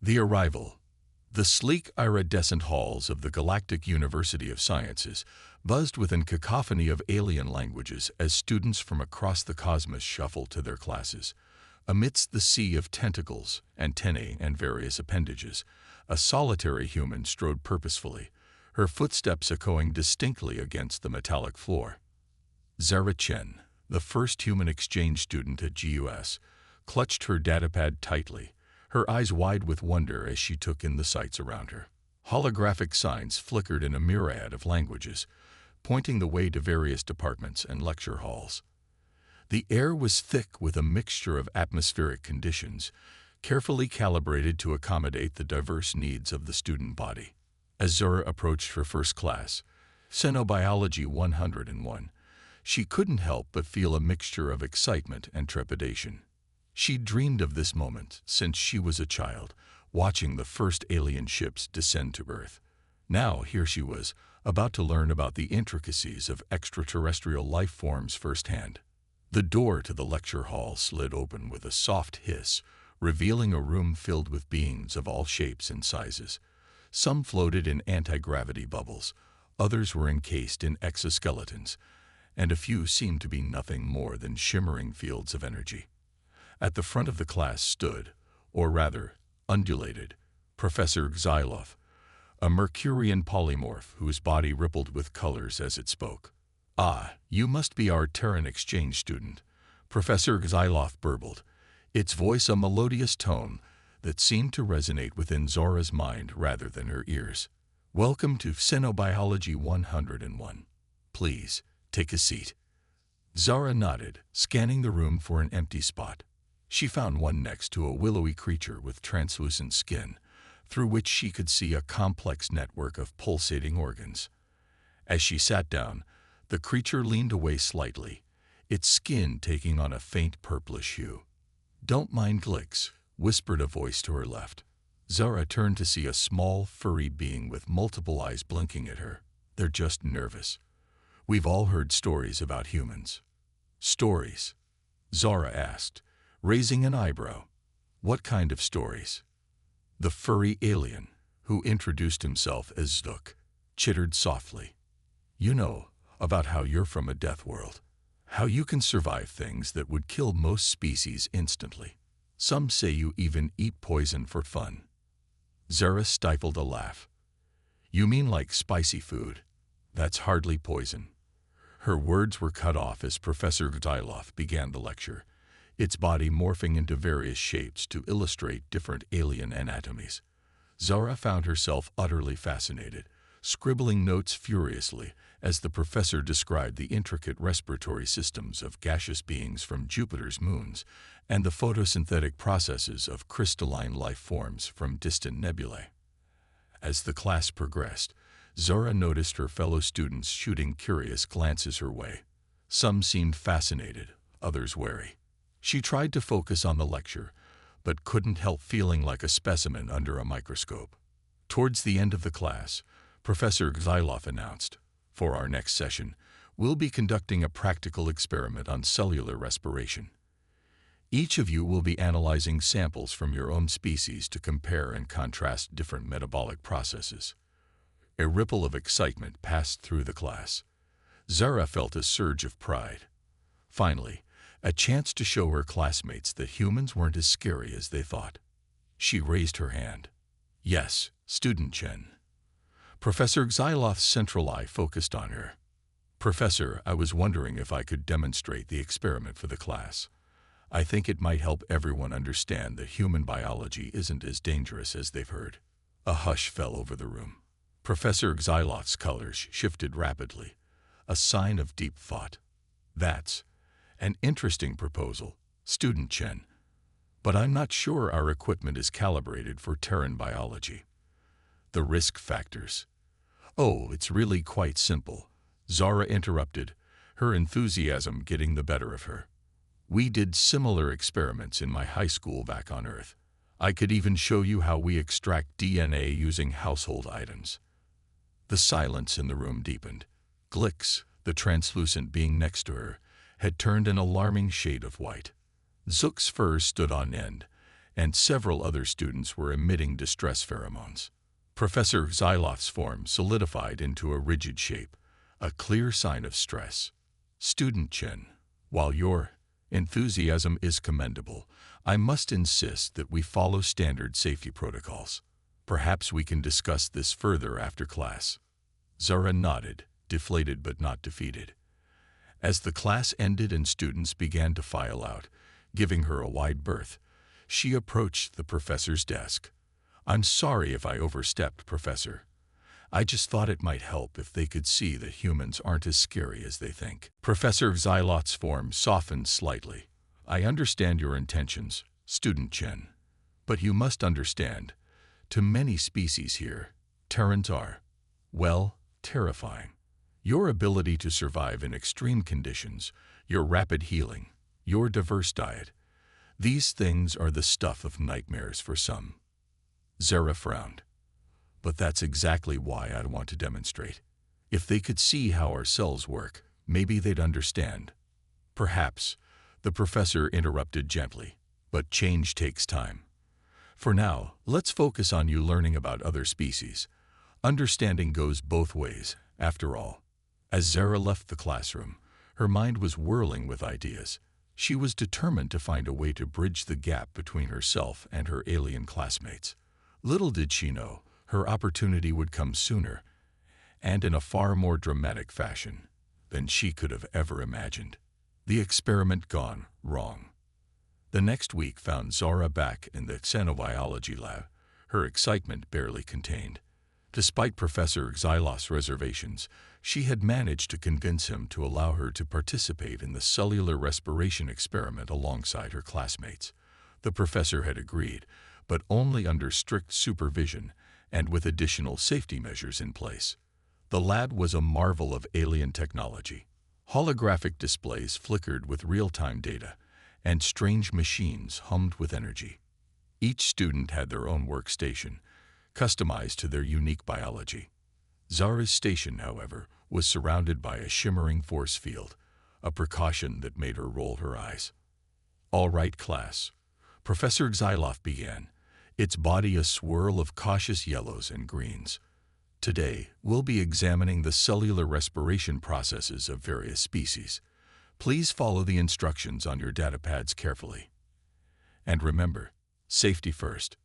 The arrival. The sleek iridescent halls of the Galactic University of Sciences buzzed with a cacophony of alien languages as students from across the cosmos shuffled to their classes. Amidst the sea of tentacles, antennae, and various appendages, a solitary human strode purposefully, her footsteps echoing distinctly against the metallic floor. Zara Chen, the first human exchange student at GUS, clutched her datapad tightly, her eyes wide with wonder as she took in the sights around her. Holographic signs flickered in a myriad of languages, pointing the way to various departments and lecture halls. The air was thick with a mixture of atmospheric conditions, carefully calibrated to accommodate the diverse needs of the student body. As Zara approached her first class, Xenobiology 101, she couldn't help but feel a mixture of excitement and trepidation. She dreamed of this moment since she was a child, watching the first alien ships descend to Earth. Now here she was, about to learn about the intricacies of extraterrestrial life forms firsthand. The door to the lecture hall slid open with a soft hiss, revealing a room filled with beings of all shapes and sizes. Some floated in anti-gravity bubbles, others were encased in exoskeletons, and a few seemed to be nothing more than shimmering fields of energy. At the front of the class stood, or rather, undulated, Professor Xylov, a Mercurian polymorph whose body rippled with colors as it spoke. "Ah, you must be our Terran exchange student," Professor Xylov burbled, its voice a melodious tone that seemed to resonate within Zora's mind rather than her ears. "Welcome to Xenobiology 101. Please, take a seat." Zara nodded, scanning the room for an empty spot. She found one next to a willowy creature with translucent skin, through which she could see a complex network of pulsating organs. As she sat down, the creature leaned away slightly, its skin taking on a faint purplish hue. "Don't mind Glix," whispered a voice to her left. Zara turned to see a small, furry being with multiple eyes blinking at her. "They're just nervous. We've all heard stories about humans." "Stories?" Zara asked, raising an eyebrow. "What kind of stories?" The furry alien, who introduced himself as Zduk, chittered softly. "You know, about how you're from a death world. How you can survive things that would kill most species instantly. Some say you even eat poison for fun." Zara stifled a laugh. "You mean like spicy food? That's hardly poison." Her words were cut off as Professor Gdylov began the lecture, its body morphing into various shapes to illustrate different alien anatomies. Zara found herself utterly fascinated, scribbling notes furiously as the professor described the intricate respiratory systems of gaseous beings from Jupiter's moons and the photosynthetic processes of crystalline life forms from distant nebulae. As the class progressed, Zara noticed her fellow students shooting curious glances her way. Some seemed fascinated, others wary. She tried to focus on the lecture, but couldn't help feeling like a specimen under a microscope. Towards the end of the class, Professor Xylov announced, "For our next session, we'll be conducting a practical experiment on cellular respiration. Each of you will be analyzing samples from your own species to compare and contrast different metabolic processes." A ripple of excitement passed through the class. Zara felt a surge of pride. Finally, a chance to show her classmates that humans weren't as scary as they thought. She raised her hand. "Yes, Student Chen." Professor Xylov's central eye focused on her. "Professor, I was wondering if I could demonstrate the experiment for the class. I think it might help everyone understand that human biology isn't as dangerous as they've heard." A hush fell over the room. Professor Xylov's colors shifted rapidly, a sign of deep thought. "That's an interesting proposal, Student Chen, but I'm not sure our equipment is calibrated for Terran biology." "The risk factors." "Oh, it's really quite simple," Zara interrupted, her enthusiasm getting the better of her. "We did similar experiments in my high school back on Earth. I could even show you how we extract DNA using household items." The silence in the room deepened. Glix, the translucent being next to her, had turned an alarming shade of white. Zook's fur stood on end, and several other students were emitting distress pheromones. Professor Xyloth's form solidified into a rigid shape, a clear sign of stress. Student Chen, while your enthusiasm is commendable, I must insist that we follow standard safety protocols. Perhaps we can discuss this further after class. Zara nodded, deflated but not defeated. As the class ended and students began to file out, giving her a wide berth, she approached the professor's desk. "I'm sorry if I overstepped, Professor. I just thought it might help if they could see that humans aren't as scary as they think." Professor Xyloth's form softened slightly. "I understand your intentions, Student Chen. But you must understand, to many species here, Terrans are, well, terrifying. Your ability to survive in extreme conditions, your rapid healing, your diverse diet, these things are the stuff of nightmares for some." Zara frowned. "But that's exactly why I want to demonstrate. If they could see how our cells work, maybe they'd understand." "Perhaps," the professor interrupted gently, "but change takes time. For now, let's focus on you learning about other species. Understanding goes both ways, after all." As Zara left the classroom, her mind was whirling with ideas. She was determined to find a way to bridge the gap between herself and her alien classmates. Little did she know, her opportunity would come sooner, and in a far more dramatic fashion than she could have ever imagined. The experiment gone wrong. The next week found Zara back in the xenobiology lab, her excitement barely contained. Despite Professor Xyloth's reservations, she had managed to convince him to allow her to participate in the cellular respiration experiment alongside her classmates. The professor had agreed, but only under strict supervision and with additional safety measures in place. The lab was a marvel of alien technology. Holographic displays flickered with real-time data, and strange machines hummed with energy. Each student had their own workstation, customized to their unique biology. Zara's station, however, was surrounded by a shimmering force field, a precaution that made her roll her eyes. "All right, class," Professor Xyloth began, its body a swirl of cautious yellows and greens. "Today, we'll be examining the cellular respiration processes of various species. Please follow the instructions on your datapads carefully. And remember, safety first."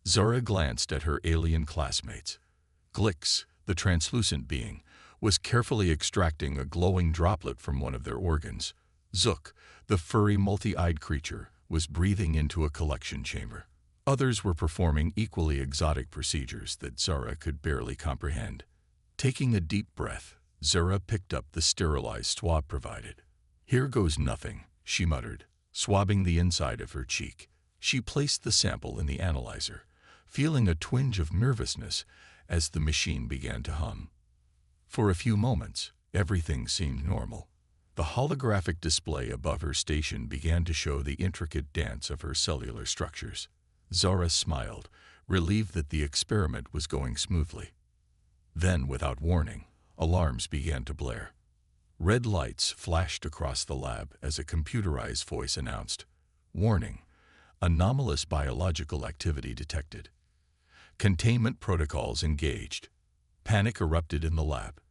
Zara glanced at her alien classmates. Glix, the translucent being, was carefully extracting a glowing droplet from one of their organs. Zook, the furry multi-eyed creature, was breathing into a collection chamber. Others were performing equally exotic procedures that Zara could barely comprehend. Taking a deep breath, Zara picked up the sterilized swab provided. "Here goes nothing," she muttered, swabbing the inside of her cheek. She placed the sample in the analyzer, feeling a twinge of nervousness as the machine began to hum. For a few moments, everything seemed normal. The holographic display above her station began to show the intricate dance of her cellular structures. Zara smiled, relieved that the experiment was going smoothly. Then, without warning, alarms began to blare. Red lights flashed across the lab as a computerized voice announced, "Warning, anomalous biological activity detected. Containment protocols engaged." Panic erupted in the lab.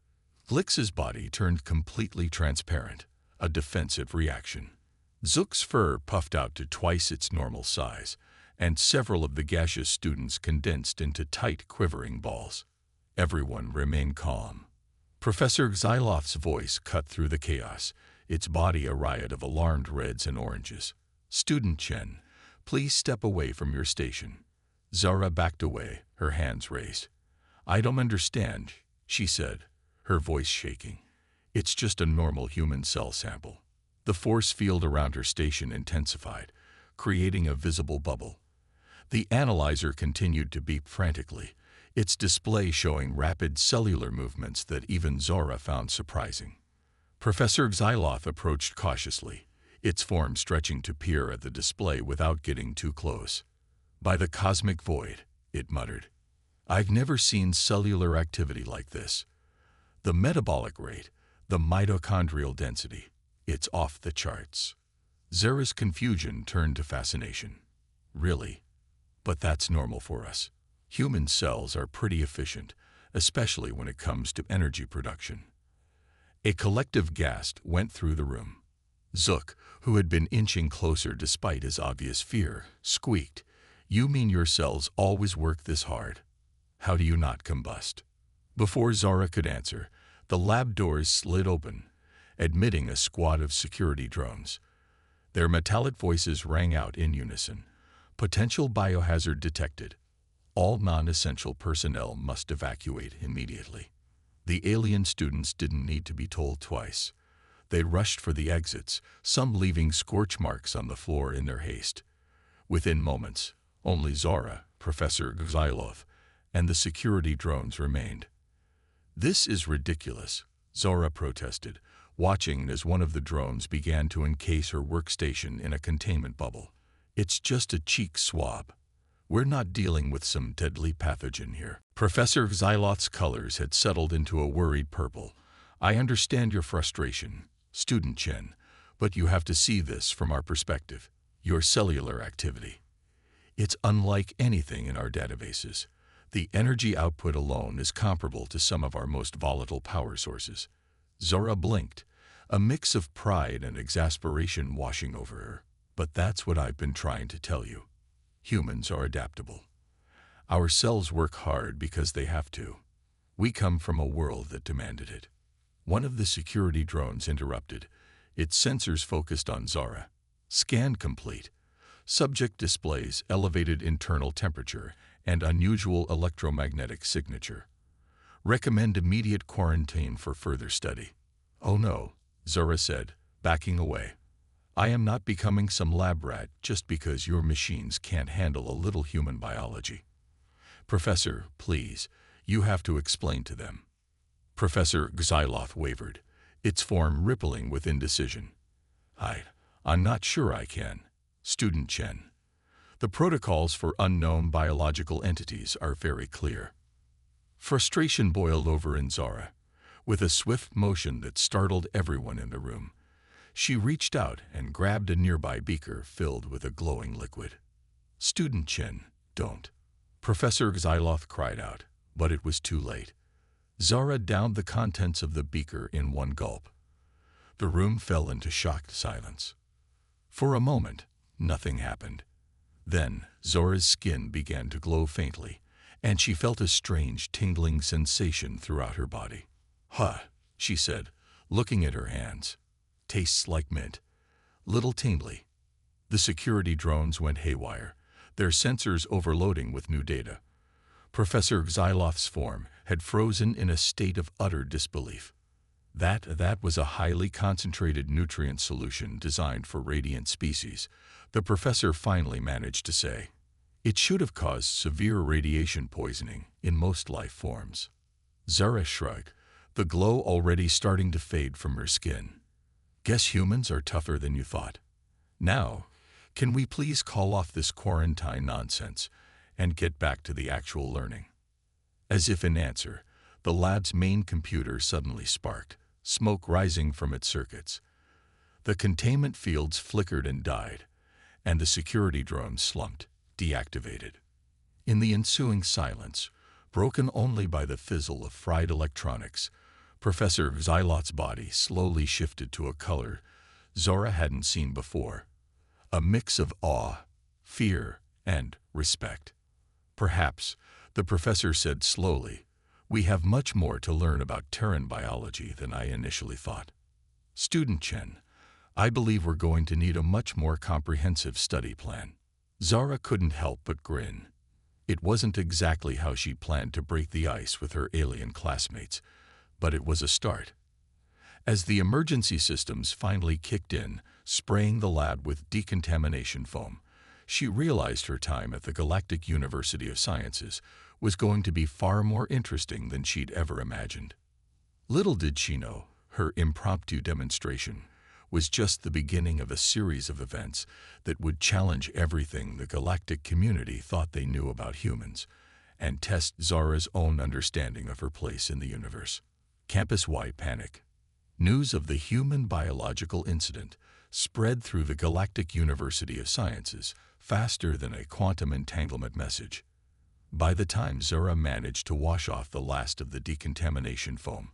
Glix's body turned completely transparent, a defensive reaction. Zook's fur puffed out to twice its normal size, and several of the gaseous students condensed into tight, quivering balls. Everyone remained calm. Professor Xyloth's voice cut through the chaos, its body a riot of alarmed reds and oranges. "Student Chen, please step away from your station." Zara backed away, her hands raised. "I don't understand," she said, her voice shaking. "It's just a normal human cell sample." The force field around her station intensified, creating a visible bubble. The analyzer continued to beep frantically, its display showing rapid cellular movements that even Zara found surprising. Professor Xyloth approached cautiously, its form stretching to peer at the display without getting too close. "By the cosmic void," it muttered. "I've never seen cellular activity like this. The metabolic rate, the mitochondrial density, it's off the charts." Zara's confusion turned to fascination. "Really? But that's normal for us. Human cells are pretty efficient, especially when it comes to energy production. A collective gasp went through the room. Zook, who had been inching closer despite his obvious fear, squeaked, "You mean your cells always work this hard? How do you not combust?" Before Zara could answer, the lab doors slid open, admitting a squad of security drones. Their metallic voices rang out in unison. "Potential biohazard detected. All non-essential personnel must evacuate immediately." The alien students didn't need to be told twice. They rushed for the exits, some leaving scorch marks on the floor in their haste. Within moments, only Zara, Professor Xylov, and the security drones remained. "This is ridiculous," Zara protested, watching as one of the drones began to encase her workstation in a containment bubble. "It's just a cheek swab. We're not dealing with some deadly pathogen here." Professor Xyloth's colors had settled into a worried purple. "I understand your frustration, Student Chen, but you have to see this from our perspective. Your cellular activity. It's unlike anything in our databases. The energy output alone is comparable to some of our most volatile power sources." Zora blinked, a mix of pride and exasperation washing over her. "But that's what I've been trying to tell you. Humans are adaptable. Our cells work hard because they have to. We come from a world that demanded it." One of the security drones interrupted, its sensors focused on Zara. "Scan complete. Subject displays elevated internal temperature and unusual electromagnetic signature. Recommend immediate quarantine for further study." "Oh no," Zara said, backing away. "I am not becoming some lab rat just because your machines can't handle a little human biology. Professor, please, you have to explain to them." Professor Xyloth wavered, its form rippling with indecision. I'm not sure I can, Student Chen. The protocols for unknown biological entities are very clear." Frustration boiled over in Zara, with a swift motion that startled everyone in the room. She reached out and grabbed a nearby beaker filled with a glowing liquid. "Student Chen, don't." Professor Xyloth cried out, but it was too late. Zara downed the contents of the beaker in one gulp. The room fell into shocked silence. For a moment, nothing happened. Then, Zora's skin began to glow faintly, and she felt a strange tingling sensation throughout her body. "Huh," she said, looking at her hands. "Tastes like mint. Little tingly." The security drones went haywire, their sensors overloading with new data. Professor Xyloth's form had frozen in a state of utter disbelief. That was a highly concentrated nutrient solution designed for radiant species, the professor finally managed to say. "It should have caused severe radiation poisoning in most life forms." Zara shrugged, the glow already starting to fade from her skin. "Guess humans are tougher than you thought. Now, can we please call off this quarantine nonsense and get back to the actual learning?" As if in answer, the lab's main computer suddenly sparked, smoke rising from its circuits. The containment fields flickered and died, and the security drones slumped, deactivated. In the ensuing silence, broken only by the fizzle of fried electronics, Professor Xyloth's body slowly shifted to a color Zora hadn't seen before, a mix of awe, fear, and respect. "Perhaps," the professor said slowly, "we have much more to learn about Terran biology than I initially thought. Student Chen, I believe we're going to need a much more comprehensive study plan." Zara couldn't help but grin. It wasn't exactly how she planned to break the ice with her alien classmates, but it was a start. As the emergency systems finally kicked in, spraying the lab with decontamination foam, she realized her time at the Galactic University of Sciences was going to be far more interesting than she'd ever imagined. Little did she know, her impromptu demonstration was just the beginning of a series of events that would challenge everything the galactic community thought they knew about humans and test Zara's own understanding of her place in the universe. Campus-wide panic. News of the human biological incident spread through the Galactic University of Sciences faster than a quantum entanglement message. By the time Zara managed to wash off the last of the decontamination foam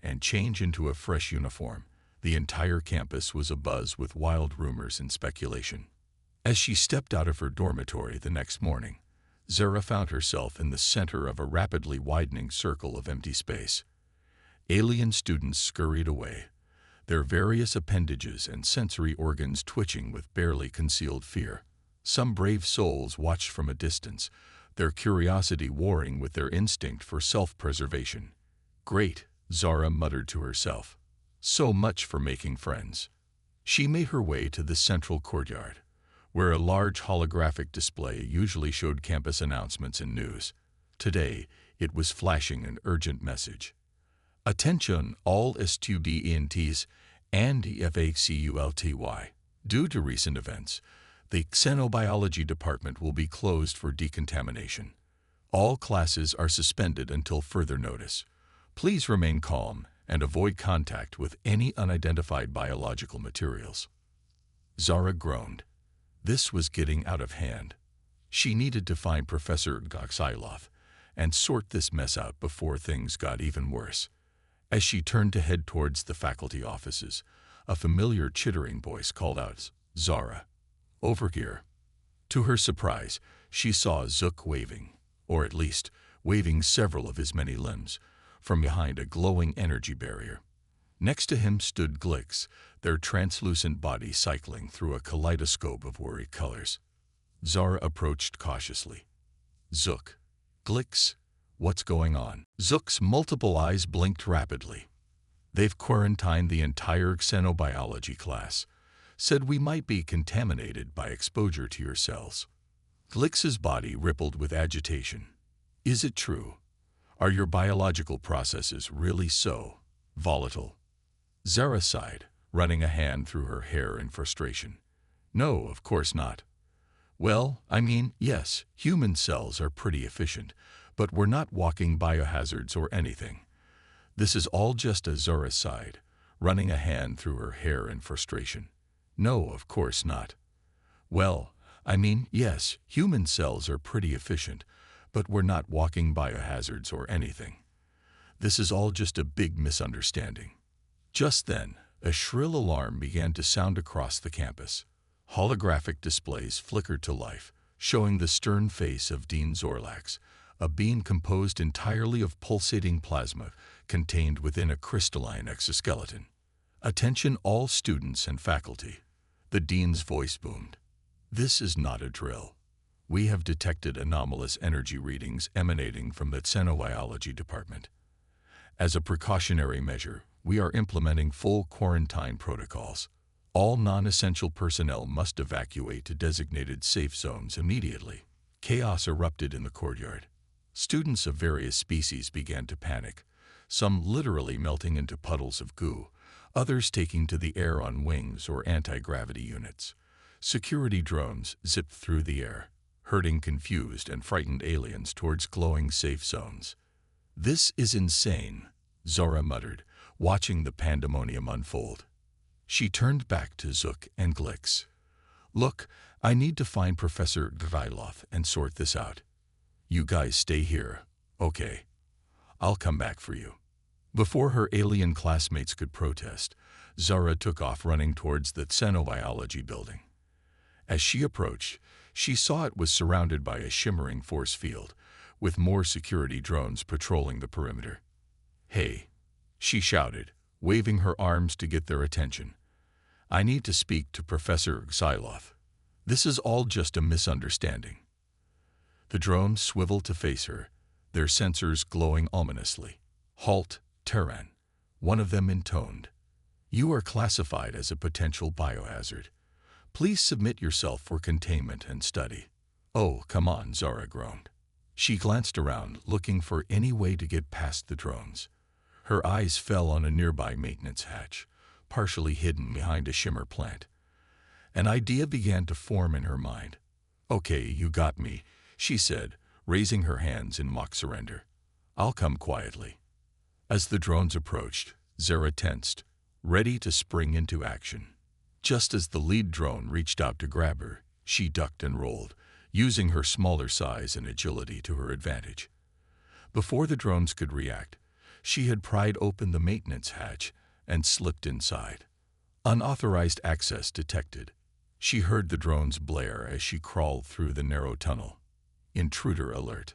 and change into a fresh uniform, the entire campus was abuzz with wild rumors and speculation. As she stepped out of her dormitory the next morning, Zara found herself in the center of a rapidly widening circle of empty space. Alien students scurried away, their various appendages and sensory organs twitching with barely concealed fear. Some brave souls watched from a distance, their curiosity warring with their instinct for self-preservation. "Great," Zara muttered to herself. "So much for making friends." She made her way to the central courtyard, where a large holographic display usually showed campus announcements and news. Today, it was flashing an urgent message. "Attention all students and faculty. Due to recent events, the xenobiology department will be closed for decontamination. All classes are suspended until further notice. Please remain calm and avoid contact with any unidentified biological materials." Zara groaned. This was getting out of hand. She needed to find Professor Goxilov and sort this mess out before things got even worse. As she turned to head towards the faculty offices, a familiar chittering voice called out, "Zara, over here." To her surprise, she saw Zook waving, or at least waving several of his many limbs, from behind a glowing energy barrier. Next to him stood Glix, their translucent body cycling through a kaleidoscope of worried colors. Zara approached cautiously. "Zook, Glix, what's going on?" Zook's multiple eyes blinked rapidly. "They've quarantined the entire xenobiology class. Said we might be contaminated by exposure to your cells." Glix's body rippled with agitation. "Is it true? Are your biological processes really so volatile?" Zara sighed, running a hand through her hair in frustration. "No, of course not. Well, I mean, yes, human cells are pretty efficient, but we're not walking biohazards or anything. This is all just a." Zara sighed, running a hand through her hair in frustration. "No, of course not. Well, I mean, yes, human cells are pretty efficient, but we're not walking biohazards or anything. This is all just a big misunderstanding." Just then, a shrill alarm began to sound across the campus. Holographic displays flickered to life, showing the stern face of Dean Zorlax, a being composed entirely of pulsating plasma contained within a crystalline exoskeleton. "Attention all students and faculty," the dean's voice boomed. "This is not a drill. We have detected anomalous energy readings emanating from the xenobiology department. As a precautionary measure, we are implementing full quarantine protocols. All non-essential personnel must evacuate to designated safe zones immediately." Chaos erupted in the courtyard. Students of various species began to panic, some literally melting into puddles of goo, others taking to the air on wings or anti-gravity units. Security drones zipped through the air, herding confused and frightened aliens towards glowing safe zones. "This is insane," Zara muttered, watching the pandemonium unfold. She turned back to Zook and Glix. "Look, I need to find Professor Dryloth and sort this out. You guys stay here, okay? I'll come back for you." Before her alien classmates could protest, Zara took off running towards the xenobiology building. As she approached, she saw it was surrounded by a shimmering force field, with more security drones patrolling the perimeter. "Hey," she shouted, waving her arms to get their attention. "I need to speak to Professor Xyloth. This is all just a misunderstanding." The drones swiveled to face her, their sensors glowing ominously. "Halt, Terran," one of them intoned. "You are classified as a potential biohazard. Please submit yourself for containment and study." "Oh, come on," Zara groaned. She glanced around, looking for any way to get past the drones. Her eyes fell on a nearby maintenance hatch, partially hidden behind a shimmer plant. An idea began to form in her mind. "Okay, you got me," she said, raising her hands in mock surrender. "I'll come quietly." As the drones approached, Zara tensed, ready to spring into action. Just as the lead drone reached out to grab her, She ducked and rolled, using her smaller size and agility to her advantage. Before the drones could react, she had pried open the maintenance hatch and slipped inside. Unauthorized access detected. She heard the drones blare as she crawled through the narrow tunnel. Intruder alert.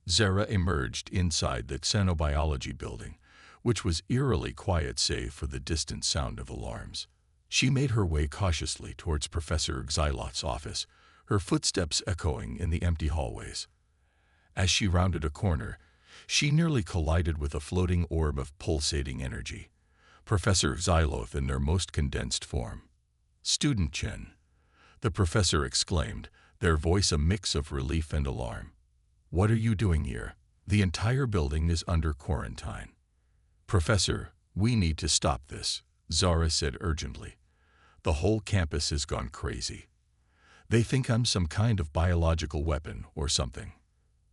Zara emerged inside the xenobiology building, which was eerily quiet save for the distant sound of alarms. She made her way cautiously towards Professor Xylot's office, her footsteps echoing in the empty hallways. As she rounded a corner, she nearly collided with a floating orb of pulsating energy. Professor Xyloth in their most condensed form. "Student Chen," the professor exclaimed, their voice a mix of relief and alarm. "What are you doing here? The entire building is under quarantine." "Professor, we need to stop this," Zara said urgently. "The whole campus has gone crazy. They think I'm some kind of biological weapon or something."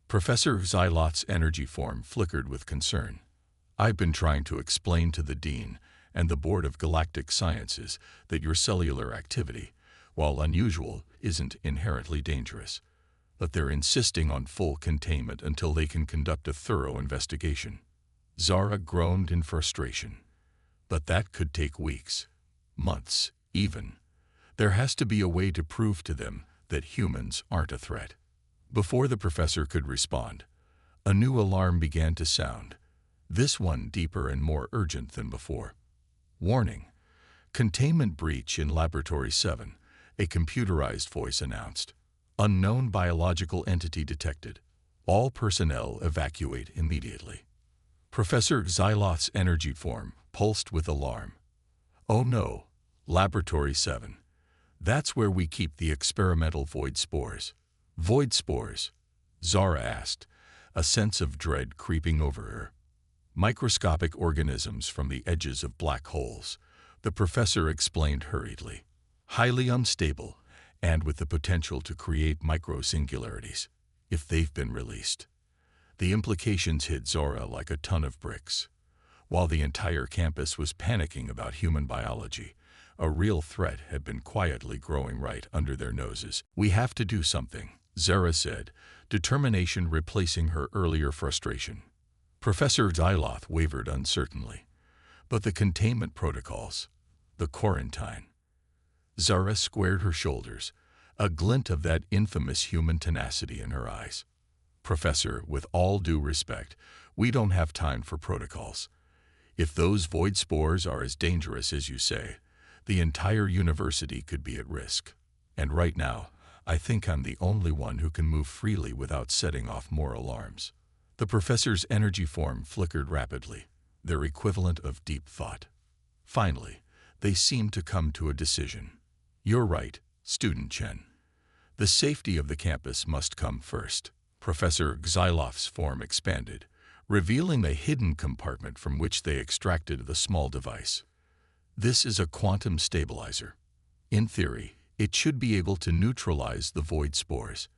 Professor Xylot's energy form flickered with concern. "I've been trying to explain to the Dean and the Board of Galactic Sciences that your cellular activity, while unusual, isn't inherently dangerous. But they're insisting on full containment until they can conduct a thorough investigation." Zara groaned in frustration. "But that could take weeks, months, even. There has to be a way to prove to them that humans aren't a threat." Before the professor could respond, a new alarm began to sound, this one deeper and more urgent than before. "Warning. Containment breach in Laboratory 7, a computerized voice announced. Unknown biological entity detected. All personnel evacuate immediately." Professor Xyloth's energy form pulsed with alarm. "Oh no, Laboratory 7. That's where we keep the experimental void spores." "Void spores?" Zara asked, a sense of dread creeping over her. "Microscopic organisms from the edges of black holes," the professor explained hurriedly. "Highly unstable, and with the potential to create microsingularities, if they've been released." The implications hit Zara like a ton of bricks. While the entire campus was panicking about human biology, a real threat had been quietly growing right under their noses. "We have to do something," Zara said, determination replacing her earlier frustration. Professor Xyloth wavered uncertainly. "But the containment protocols, the quarantine." Zara squared her shoulders, a glint of that infamous human tenacity in her eyes. "Professor, with all due respect, we don't have time for protocols. If those void spores are as dangerous as you say, the entire university could be at risk. And right now, I think I'm the only one who can move freely without setting off more alarms." The professor's energy form flickered rapidly, their equivalent of deep thought. Finally, they seemed to come to a decision. "You're right, Student Chen. The safety of the campus must come first." Professor Xyloth's form expanded, revealing the hidden compartment from which they extracted the small device. "This is a quantum stabilizer. In theory, it should be able to neutralize the void spores.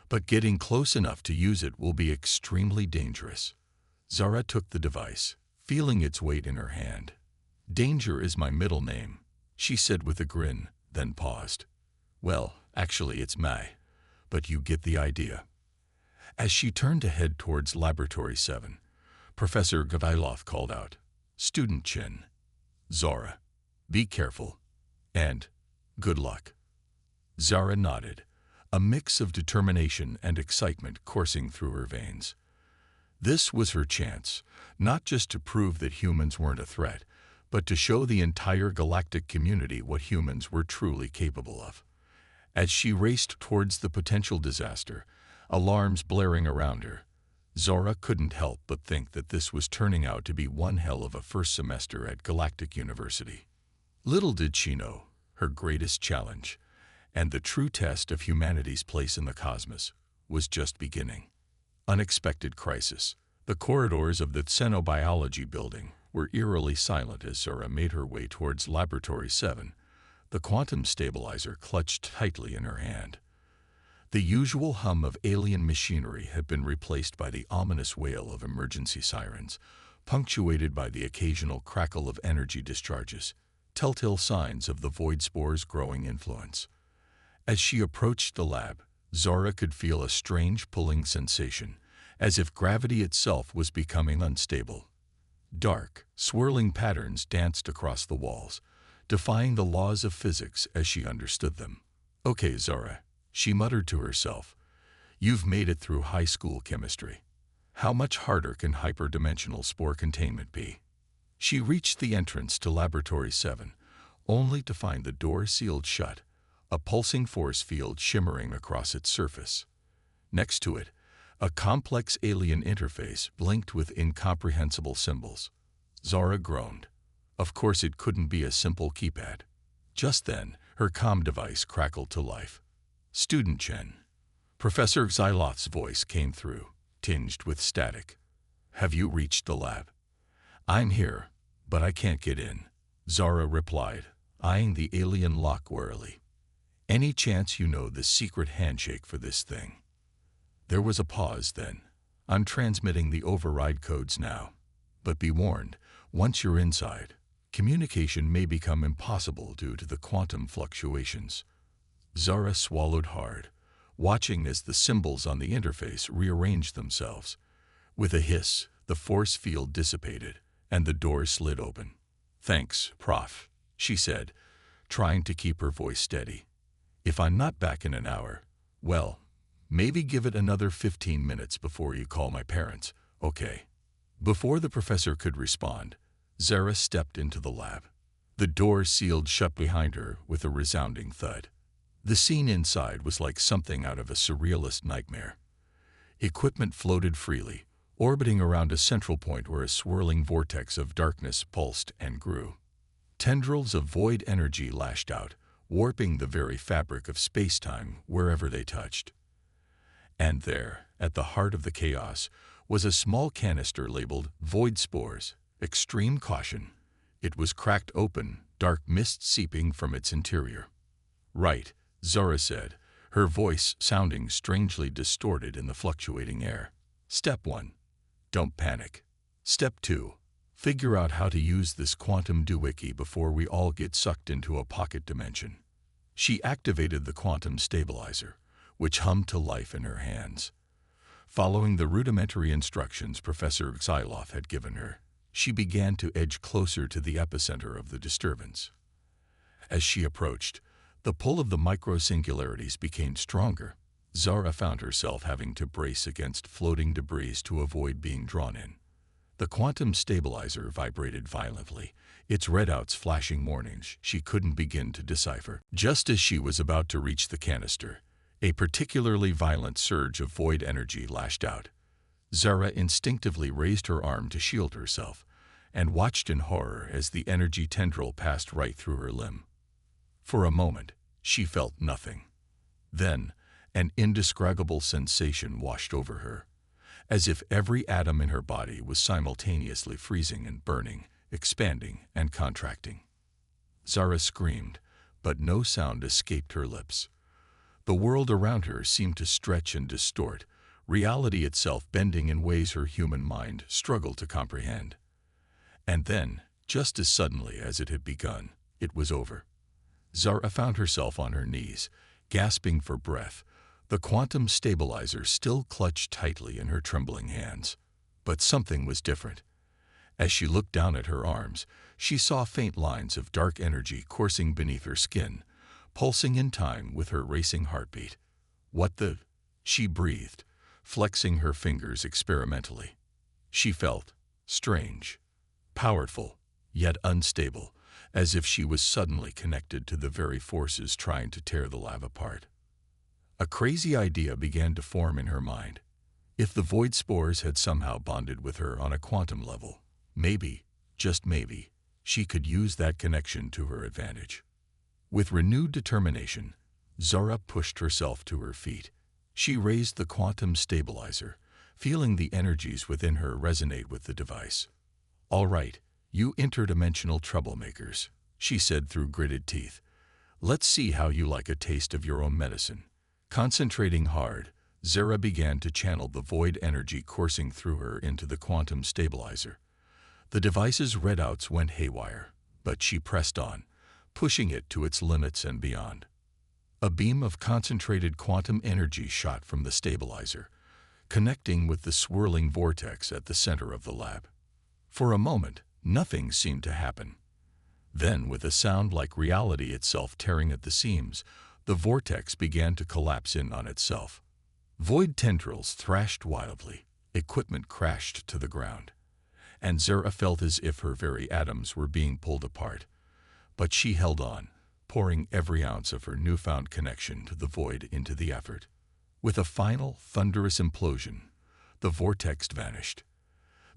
But getting close enough to use it will be extremely dangerous." Zara took the device, feeling its weight in her hand. "Danger is my middle name," she said with a grin, then paused. "Well, actually it's Mai, but you get the idea." As she turned to head towards Laboratory 7, Professor Xyloth called out, "Student Chen. Zara, be careful, and good luck." Zara nodded, a mix of determination and excitement coursing through her veins. This was her chance, not just to prove that humans weren't a threat, but to show the entire galactic community what humans were truly capable of. As she raced towards the potential disaster, alarms blaring around her, Zara couldn't help but think that this was turning out to be one hell of a first semester at Galactic University. Little did she know, her greatest challenge, and the true test of humanity's place in the cosmos, was just beginning. Unexpected crisis. The corridors of the xenobiology building were eerily silent as Zara made her way towards Laboratory 7, the quantum stabilizer clutched tightly in her hand. The usual hum of alien machinery had been replaced by the ominous wail of emergency sirens, punctuated by the occasional crackle of energy discharges, telltale signs of the void spore's growing influence. As she approached the lab, Zara could feel a strange pulling sensation, as if gravity itself was becoming unstable. Dark, swirling patterns danced across the walls, defying the laws of physics as she understood them. "Okay, Zara," she muttered to herself, "you've made it through high school chemistry. How much harder can hyperdimensional spore containment be?" She reached the entrance to Laboratory 7, only to find the door sealed shut, a pulsing force field shimmering across its surface. Next to it, a complex alien interface blinked with incomprehensible symbols. Zara groaned. Of course it couldn't be a simple keypad. Just then, her comm device crackled to life. "Student Chen." Professor Xyloth's voice came through, tinged with static. "Have you reached the lab?" "I'm here, but I can't get in," Zara replied, eyeing the alien lock warily. "Any chance you know the secret handshake for this thing?" There was a pause then. "I'm transmitting the override codes now. But be warned, once you're inside, communication may become impossible due to the quantum fluctuations." Zara swallowed hard, watching as the symbols on the interface rearranged themselves. With a hiss, the force field dissipated, and the door slid open. "Thanks, Prof," she said, trying to keep her voice steady. "If I'm not back in an hour, well, maybe give it another 15 minutes before you call my parents, okay?" Before the professor could respond, Zara stepped into the lab. The door sealed shut behind her with a resounding thud. The scene inside was like something out of a surrealist nightmare. Equipment floated freely, orbiting around a central point where a swirling vortex of darkness pulsed and grew. Tendrils of void energy lashed out, warping the very fabric of space-time wherever they touched. And there, at the heart of the chaos, was a small canister labeled "Void Spores. Extreme Caution." It was cracked open, dark mist seeping from its interior. "Right," Zara said, her voice sounding strangely distorted in the fluctuating air. "Step 1. Don't panic. Step 2. Figure out how to use this quantum doohickey before we all get sucked into a pocket dimension." She activated the quantum stabilizer, which hummed to life in her hands. Following the rudimentary instructions Professor Xyloth had given her, she began to edge closer to the epicenter of the disturbance. As she approached, the pull of the micro-singularities became stronger. Zara found herself having to brace against floating debris to avoid being drawn in. The quantum stabilizer vibrated violently, its readouts flashing warnings she couldn't begin to decipher. Just as she was about to reach the canister, a particularly violent surge of void energy lashed out. Zara instinctively raised her arm to shield herself, and watched in horror as the energy tendril passed right through her limb. For a moment, she felt nothing. Then, an indescribable sensation washed over her, as if every atom in her body was simultaneously freezing and burning, expanding and contracting. Zara screamed, but no sound escaped her lips. The world around her seemed to stretch and distort, reality itself bending in ways her human mind struggled to comprehend. And then, just as suddenly as it had begun, it was over. Zara found herself on her knees, gasping for breath, the quantum stabilizer still clutched tightly in her trembling hands. But something was different. As she looked down at her arms, she saw faint lines of dark energy coursing beneath her skin, pulsing in time with her racing heartbeat. "What the?" she breathed, flexing her fingers experimentally. She felt strange, powerful, yet unstable, as if she was suddenly connected to the very forces trying to tear the lab apart. A crazy idea began to form in her mind. If the void spores had somehow bonded with her on a quantum level, maybe, just maybe, she could use that connection to her advantage. With renewed determination, Zara pushed herself to her feet. She raised the quantum stabilizer, feeling the energies within her resonate with the device. "All right, you interdimensional troublemakers," she said through gritted teeth. "Let's see how you like a taste of your own medicine." Concentrating hard, Zara began to channel the void energy coursing through her into the quantum stabilizer. The device's readouts went haywire, but she pressed on, pushing it to its limits and beyond. A beam of concentrated quantum energy shot from the stabilizer, connecting with the swirling vortex at the center of the lab. For a moment, nothing seemed to happen. Then, with a sound like reality itself tearing at the seams, the vortex began to collapse in on itself. Void tendrils thrashed wildly, equipment crashed to the ground, and Zara felt as if her very atoms were being pulled apart. But she held on, pouring every ounce of her newfound connection to the void into the effort. With a final, thunderous implosion, the vortex vanished.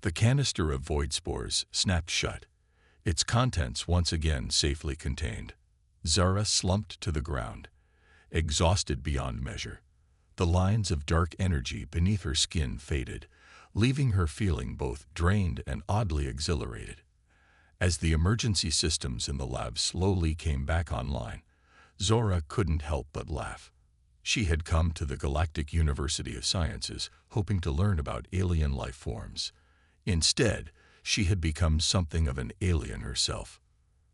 The canister of void spores snapped shut, its contents once again safely contained. Zara slumped to the ground, exhausted beyond measure. The lines of dark energy beneath her skin faded, leaving her feeling both drained and oddly exhilarated. As the emergency systems in the lab slowly came back online, Zora couldn't help but laugh. She had come to the Galactic University of Sciences hoping to learn about alien life forms. Instead, she had become something of an alien herself.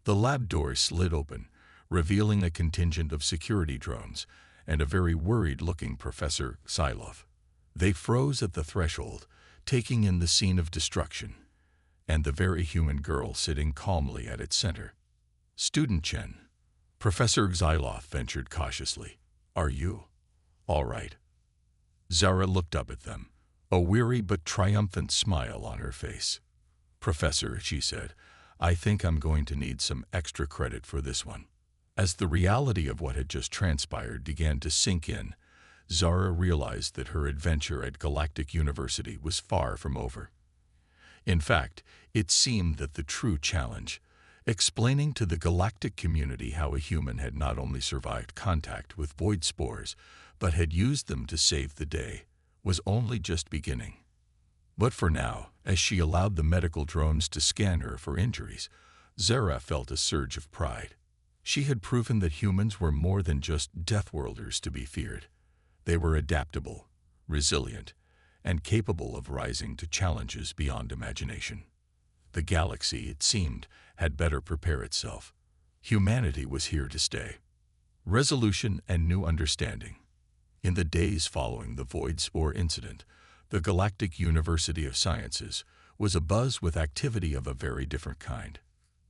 The lab door slid open, revealing a contingent of security drones and a very worried-looking Professor Xylov. They froze at the threshold, taking in the scene of destruction, and the very human girl sitting calmly at its center. "Student Chen," Professor Xylov ventured cautiously. "Are you all right?" Zara looked up at them, a weary but triumphant smile on her face. "Professor," she said, "I think I'm going to need some extra credit for this one." As the reality of what had just transpired began to sink in, Zara realized that her adventure at Galactic University was far from over. In fact, it seemed that the true challenge, explaining to the galactic community how a human had not only survived contact with void spores, but had used them to save the day, was only just beginning. But for now, as she allowed the medical drones to scan her for injuries, Zara felt a surge of pride. She had proven that humans were more than just Deathworlders to be feared. They were adaptable, resilient, and capable of rising to challenges beyond imagination. The galaxy, it seemed, had better prepare itself. Humanity was here to stay. Resolution and new understanding. In the days following the Void Spore incident, the Galactic University of Sciences was abuzz with activity of a very different kind.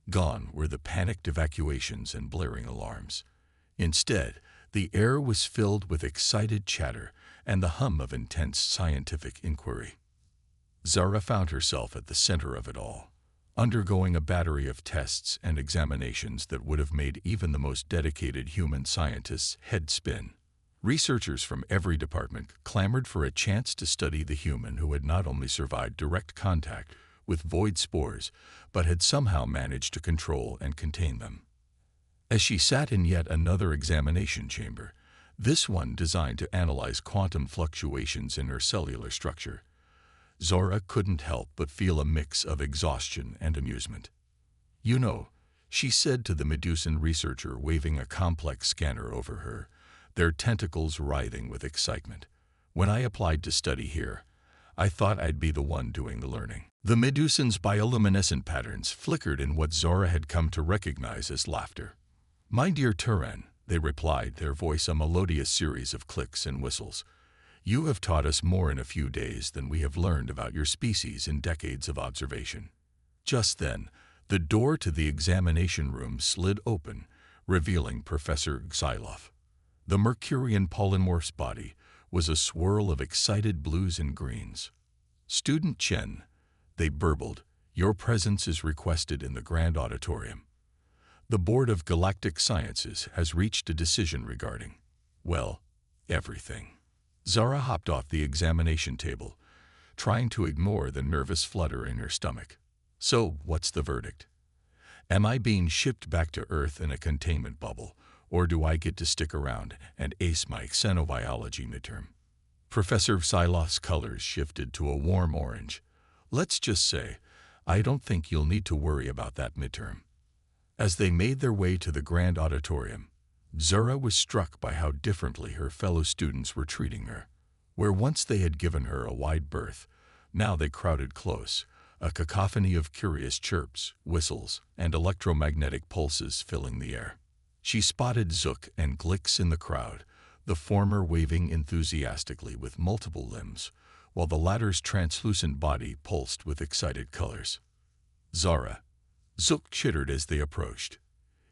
Gone were the panicked evacuations and blaring alarms. Instead, the air was filled with excited chatter and the hum of intense scientific inquiry. Zara found herself at the center of it all, undergoing a battery of tests and examinations that would have made even the most dedicated human scientists' head spin. Researchers from every department clamored for a chance to study the human who had not only survived direct contact with void spores, but had somehow managed to control and contain them. As she sat in yet another examination chamber, this one designed to analyze quantum fluctuations in her cellular structure, Zora couldn't help but feel a mix of exhaustion and amusement. "You know," she said to the Medusan researcher waving a complex scanner over her, their tentacles writhing with excitement, "when I applied to study here, I thought I'd be the one doing the learning." The Medusan's bioluminescent patterns flickered in what Zora had come to recognize as laughter. "My dear Turan," they replied, their voice a melodious series of clicks and whistles, "you have taught us more in a few days than we have learned about your species in decades of observation." Just then, the door to the examination room slid open, revealing Professor Xylov. The Mercurian polymorph's body was a swirl of excited blues and greens. "Student Chen," they burbled, "your presence is requested in the Grand Auditorium. The Board of Galactic Sciences has reached a decision regarding, well, everything." Zara hopped off the examination table, trying to ignore the nervous flutter in her stomach. "So, what's the verdict? Am I being shipped back to Earth in a containment bubble, or do I get to stick around and ace my xenobiology midterm?" Professor Psylos's colors shifted to a warm orange. "Let's just say, I don't think you'll need to worry about that midterm." As they made their way to the Grand Auditorium, Zara was struck by how differently her fellow students were treating her. Where once they had given her a wide berth, now they crowded close, a cacophony of curious chirps, whistles, and electromagnetic pulses filling the air. She spotted Zook and Glix in the crowd, the former waving enthusiastically with multiple limbs, while the latter's translucent body pulsed with excited colors. "Zara," Zook chittered as they approached.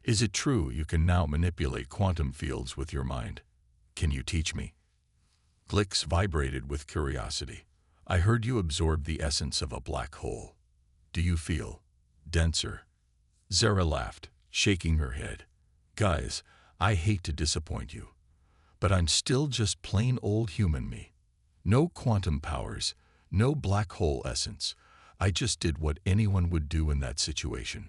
"Is it true you can now manipulate quantum fields with your mind? Can you teach me?" Glix vibrated with curiosity. "I heard you absorb the essence of a black hole. Do you feel denser?" Zara laughed, shaking her head. "Guys, I hate to disappoint you, but I'm still just plain old human me. No quantum powers, no black hole essence. I just did what anyone would do in that situation."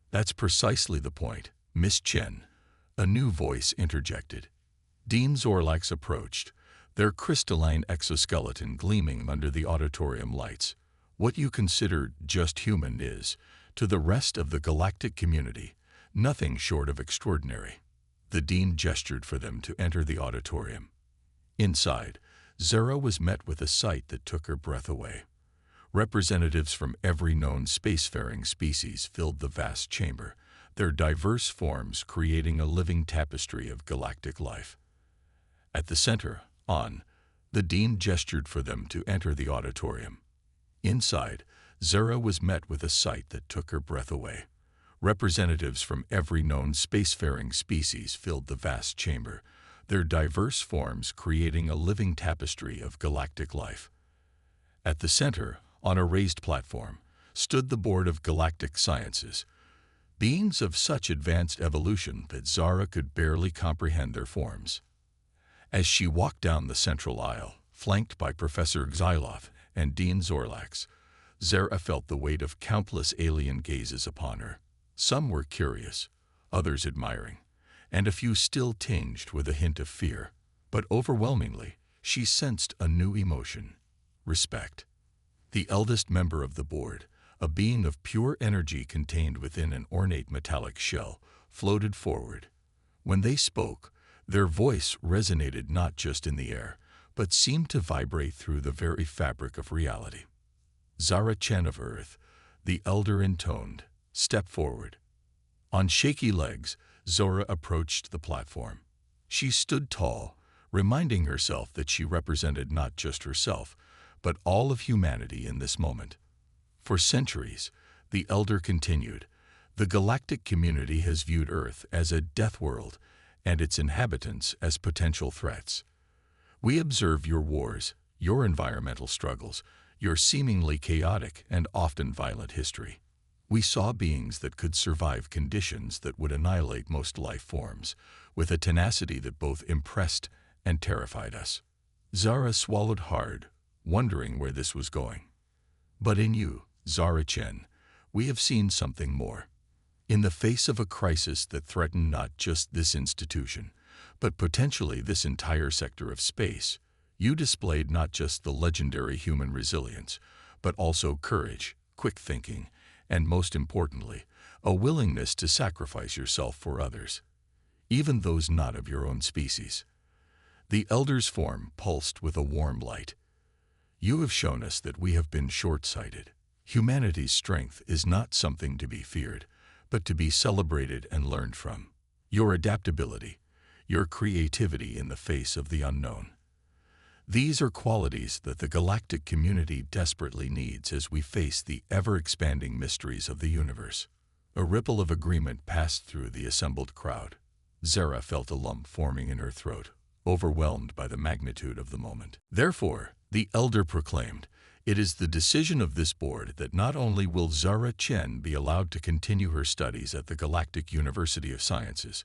"That's precisely the point, Miss Chen," a new voice interjected. Dean Zorlax approached, their crystalline exoskeleton gleaming under the auditorium lights. "What you consider just human is, to the rest of the galactic community, nothing short of extraordinary." The dean gestured for them to enter the auditorium. Inside, Zara was met with a sight that took her breath away. Representatives from every known spacefaring species filled the vast chamber, their diverse forms creating a living tapestry of galactic life. At the center, the dean gestured for them to enter the auditorium. Inside, Zara was met with a sight that took her breath away. Representatives from every known spacefaring species filled the vast chamber, their diverse forms creating a living tapestry of galactic life. At the center, on a raised platform, stood the Board of Galactic Sciences, beings of such advanced evolution that Zara could barely comprehend their forms. As she walked down the central aisle, flanked by Professor Xyloth and Dean Zorlax, Zara felt the weight of countless alien gazes upon her. Some were curious, others admiring, and a few still tinged with a hint of fear. But overwhelmingly, she sensed a new emotion: respect. The eldest member of the board, a being of pure energy contained within an ornate metallic shell, floated forward. When they spoke, their voice resonated not just in the air, but seemed to vibrate through the very fabric of reality. "Zara Chen of Earth," the elder intoned, "step forward." On shaky legs, Zora approached the platform. She stood tall, reminding herself that she represented not just herself, but all of humanity in this moment. For centuries, the elder continued, the galactic community has viewed Earth as a death world and its inhabitants as potential threats. We observe your wars, your environmental struggles, your seemingly chaotic and often violent history. We saw beings that could survive conditions that would annihilate most life forms, with a tenacity that both impressed and terrified us. Zara swallowed hard, wondering where this was going. But in you, Zara Chen, we have seen something more. In the face of a crisis that threatened not just this institution, but potentially this entire sector of space, you displayed not just the legendary human resilience, but also courage, quick thinking, and most importantly, a willingness to sacrifice yourself for others, even those not of your own species. The elder's form pulsed with a warm light. You have shown us that we have been short-sighted. Humanity's strength is not something to be feared, but to be celebrated and learned from. Your adaptability, your creativity in the face of the unknown. These are qualities that the galactic community desperately needs as we face the ever-expanding mysteries of the universe. A ripple of agreement passed through the assembled crowd. Zara felt a lump forming in her throat, overwhelmed by the magnitude of the moment. Therefore, the elder proclaimed, it is the decision of this board that not only will Zara Chen be allowed to continue her studies at the Galactic University of Sciences,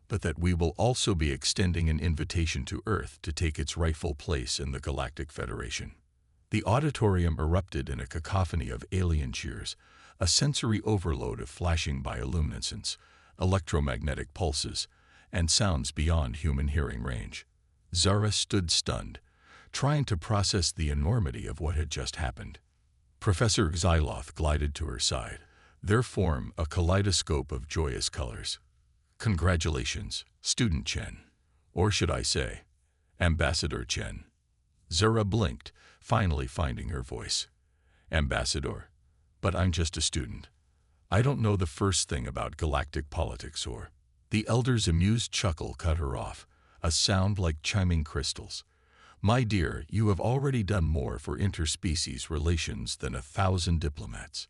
but that we will also be extending an invitation to Earth to take its rightful place in the Galactic Federation. The auditorium erupted in a cacophony of alien cheers, a sensory overload of flashing bioluminescence, electromagnetic pulses, and sounds beyond human hearing range. Zara stood stunned, trying to process the enormity of what had just happened. Professor Xyloth glided to her side, their form a kaleidoscope of joyous colors. Congratulations, Student Chen. Or should I say, Ambassador Chen. Zara blinked, finally finding her voice. Ambassador? But I'm just a student. I don't know the first thing about galactic politics or The elder's amused chuckle cut her off, a sound like chiming crystals. My dear, you have already done more for interspecies relations than 1,000 diplomats.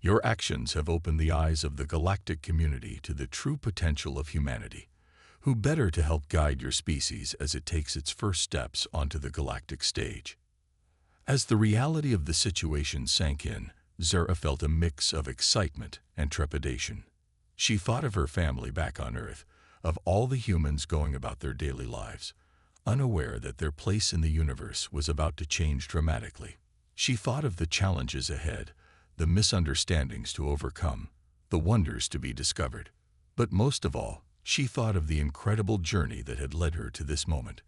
Your actions have opened the eyes of the galactic community to the true potential of humanity. Who better to help guide your species as it takes its first steps onto the galactic stage? As the reality of the situation sank in, Zara felt a mix of excitement and trepidation. She thought of her family back on Earth, of all the humans going about their daily lives, unaware that their place in the universe was about to change dramatically. She thought of the challenges ahead, the misunderstandings to overcome, the wonders to be discovered. But most of all, she thought of the incredible journey that had led her to this moment.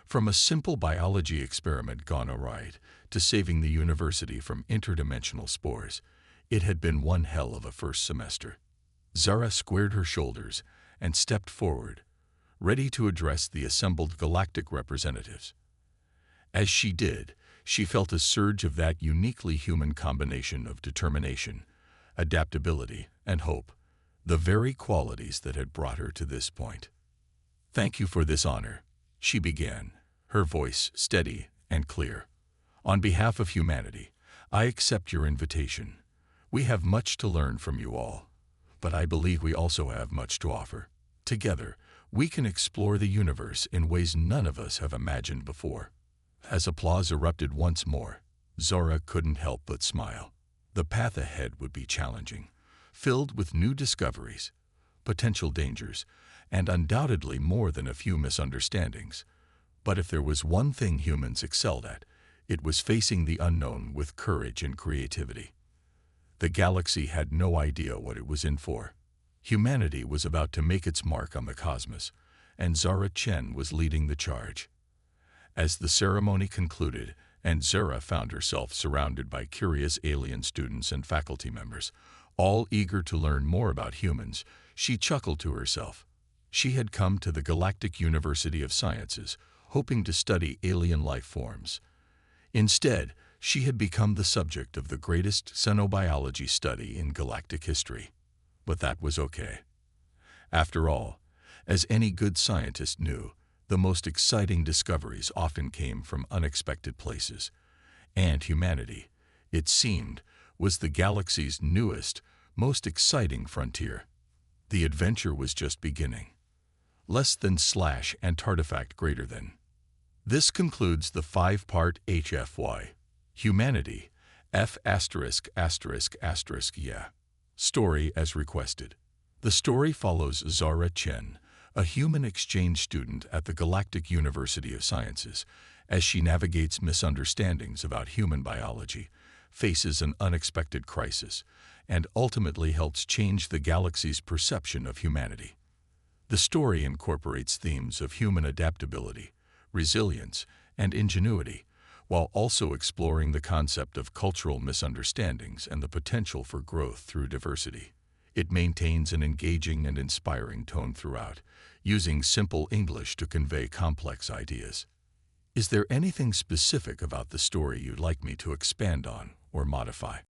From a simple biology experiment gone awry to saving the university from interdimensional spores, it had been one hell of a first semester. Zara squared her shoulders and stepped forward, ready to address the assembled galactic representatives. As she did, she felt a surge of that uniquely human combination of determination, adaptability, and hope, the very qualities that had brought her to this point. "Thank you for this honor," she began, her voice steady and clear. "On behalf of humanity, I accept your invitation. We have much to learn from you all, but I believe we also have much to offer. Together, we can explore the universe in ways none of us have imagined before." As applause erupted once more, Zara couldn't help but smile. The path ahead would be challenging, filled with new discoveries, potential dangers, and undoubtedly more than a few misunderstandings. But if there was one thing humans excelled at, it was facing the unknown with courage and creativity. The galaxy had no idea what it was in for. Humanity was about to make its mark on the cosmos, and Zara Chen was leading the charge. As the ceremony concluded, and Zara found herself surrounded by curious alien students and faculty members, all eager to learn more about humans, she chuckled to herself. She had come to the Galactic University of Sciences, hoping to study alien life forms. Instead, she had become the subject of the greatest xenobiology study in galactic history. But that was okay. After all, as any good scientist knew, the most exciting discoveries often came from unexpected places. And humanity, it seemed, was the galaxy's newest, most exciting frontier. The adventure was just beginning. Less than / and artifact greater than. This concludes the 5-part HFY Humanity F*** yeah story as requested. The story follows Zara Chen, a human exchange student at the Galactic University of Sciences, as she navigates misunderstandings about human biology, faces an unexpected crisis, and ultimately helps change the galaxy's perception of humanity. The story incorporates themes of human adaptability, resilience, and ingenuity, while also exploring the concept of cultural misunderstandings and the potential for growth through diversity. It maintains an engaging and inspiring tone throughout, using simple English to convey complex ideas. Is there anything specific about the story you'd like me to expand on or modify?